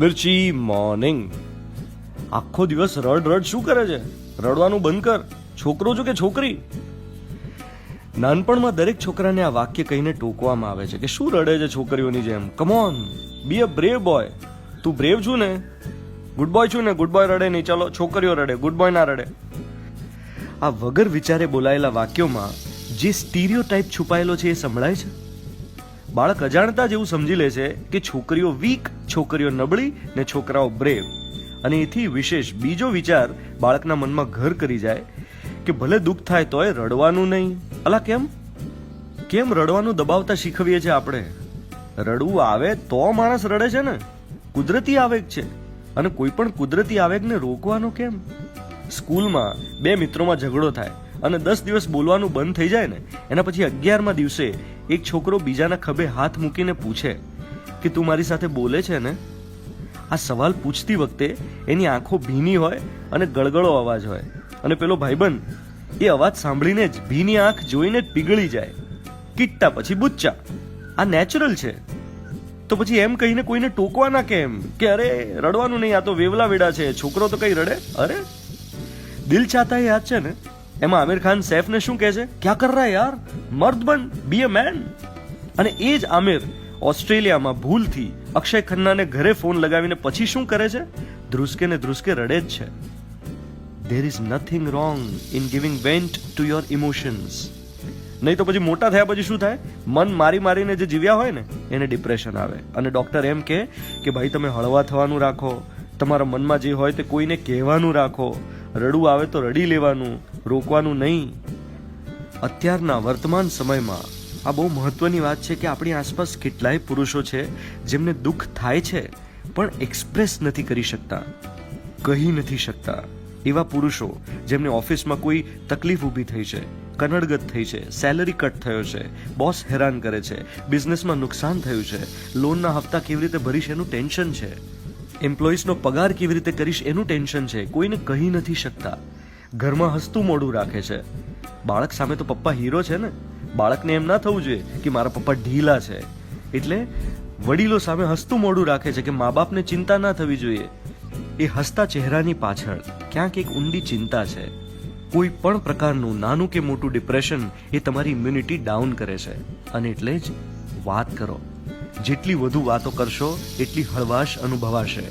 મિર્ચી morning. આખો દિવસ રડ શું કરે છે? રડવાનું બંધ કર. છોકરો છો કે છોકરી? નાનપણમાં દરેક છોકરાને આ વાક્ય કહીને ટોકવામાં આવે છે કે શું રડે છે છોકરીઓની જેમ? Come on, be a brave boy. તું બ્રેવ છું ને? ગુડ બોય છું ને? ગુડ બોય રડે નહીં, ચલો છોકરીઓ રડે, ગુડ બોય ના રડે. આ વગર વિચારે બોલાયેલા વાક્યોમાં જે સ્ટીરિયોટાઇપ છુપાયેલો છે એ સંભળાય છે. બાળક અજાણતા જેવું સમજી લે છે કે છોકરીઓ વીક, છોકરીઓ નબળી ને છોકરાઓ બ્રેવ. અને એથી વિશેષ બીજો વિચાર બાળકના મનમાં ઘર કરી જાય કે ભલે દુઃખ થાય તોય રડવાનું નહીં. અલા કેમ રડવાનું દબાવતા શીખવીએ છીએ આપણે? રડવું આવે તો માણસ રડે છે ને. કુદરતી આવેગ છે, અને કોઈ પણ કુદરતી આવેગને રોકવાનો કેમ? સ્કૂલમાં બે મિત્રોમાં ઝઘડો થાય અને 10 દિવસ બોલવાનું બંધ થઈ જાય ને, એના પછી 11મા દિવસે એક છોકરો બીજાના ખભે હાથ મૂકીને પૂછે કે તું મારી સાથે બોલે છે ને? આ સવાલ પૂછતી વખતે એની આંખો ભીની હોય અને ગળગળો અવાજ હોય, અને પેલો ભાઈબંધ એ અવાજ સાંભળીને જ ભીની આંખ જોઈને જ પીગળી જાય. કિટ્ટા પછી બુચ્ચા. આ નેચરલ છે. તો પછી એમ કહીને કોઈને ટોકવાના કેમ કે અરે રડવાનું નહીં, આ તો વેવલા વેડા છે, છોકરો તો કઈ રડે? અરે દિલ ચાહતા હે યાદ છે ને? એમાં આમિર ખાન સૈફને શું કહે છે? ક્યા કર રહા યાર, મર્દ બન, બી અ મેન. અને એ જ આમિર ઓસ્ટ્રેલિયામાં ભૂલથી અક્ષય ખન્નાને ઘરે ફોન લગાવીને પછી શું કરે છે? ધ્રુસકે ને ધ્રુસકે રડે જ છે. There is nothing wrong in giving vent to your emotions. નહીં તો પછી મોટા થયા પછી શું થાય? મન મારીને જે જીવ્યા હોય ને એને ડિપ્રેશન આવે, અને ડોક્ટર એમ કહે કે ભાઈ તમે હળવા થવાનું રાખો, તમારા મનમાં જે હોય તે કોઈને કહેવાનું રાખો, રડવું આવે તો રડી લેવાનું, રોકવાનું નહીં. અત્યારના વર્તમાન સમયમાં આ બહુ મહત્વની વાત છે કે આપણી આસપાસ કેટલાય પુરુષો છે જેમને દુઃખ થાય છે પણ એક્સપ્રેસ નથી કરી શકતા, કહી નથી શકતા. એવા પુરુષો જેમને ઓફિસમાં કોઈ તકલીફ ઊભી થઈ છે, કનડગત થઈ છે, સેલરી કટ થયો છે, બોસ હેરાન કરે છે, બિઝનેસમાં નુકસાન થયું છે, લોનના હપ્તા કેવી રીતે ભરીશ એનું ટેન્શન છે, એમ્પ્લોઈઝનો પગાર કેવી રીતે કરીશ એનું ટેન્શન છે, કોઈને કહી નથી શકતા. ઘરમાં હસતું મોઢું રાખે છે. બાળક સામે તો પપ્પા હીરો છે ને. બાળકને એમ ના થવું જોઈએ કે મારા પપ્પા ઢીલા છે. એટલે વડીલો સામે હસતું મોઢું રાખે છે કે મા બાપને ચિંતા ના થવી જોઈએ. એ હસતા ચહેરાની પાછળ ક્યાંક એક ઊંડી ચિંતા છે. કોઈ પણ પ્રકારનું નાનું કે મોટું ડિપ્રેશન એ તમારી ઇમ્યુનિટી ડાઉન કરે છે. અને એટલે જ વાત કરો. જેટલી વધુ વાતો કરશો એટલી હળવાશ અનુભવાશે.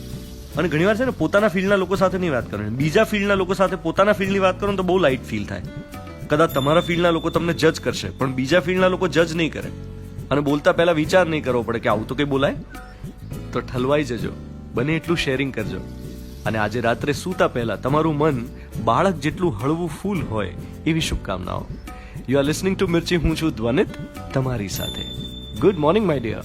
અને ઘણીવાર છે ને પોતાના ફિલ્ડના લોકો સાથે નહીં વાત કરવાની, બીજા ફિલ્ડના લોકો સાથે પોતાના ફિલ્ડની વાત કરો તો બહુ લાઇટ ફીલ થાય. કદાચ તમારા ફિલ્ડના લોકો તમને જજ કરશે પણ બીજા ફિલ્ડના લોકો જજ નહીં કરે. અને બોલતા પહેલા વિચાર નહીં કરવો પડે કે આવું તો કઈ બોલાય. તો ઠલવાઈ જજો, બને એટલું શેરિંગ કરજો. અને આજે રાત્રે સૂતા પહેલા તમારું મન બાળક જેટલું હળવું ફૂલ હોય એવી શુભકામનાઓ. You are listening to Mirchi. હું છું ધ્વનિત તમારી સાથે. Good morning my dear.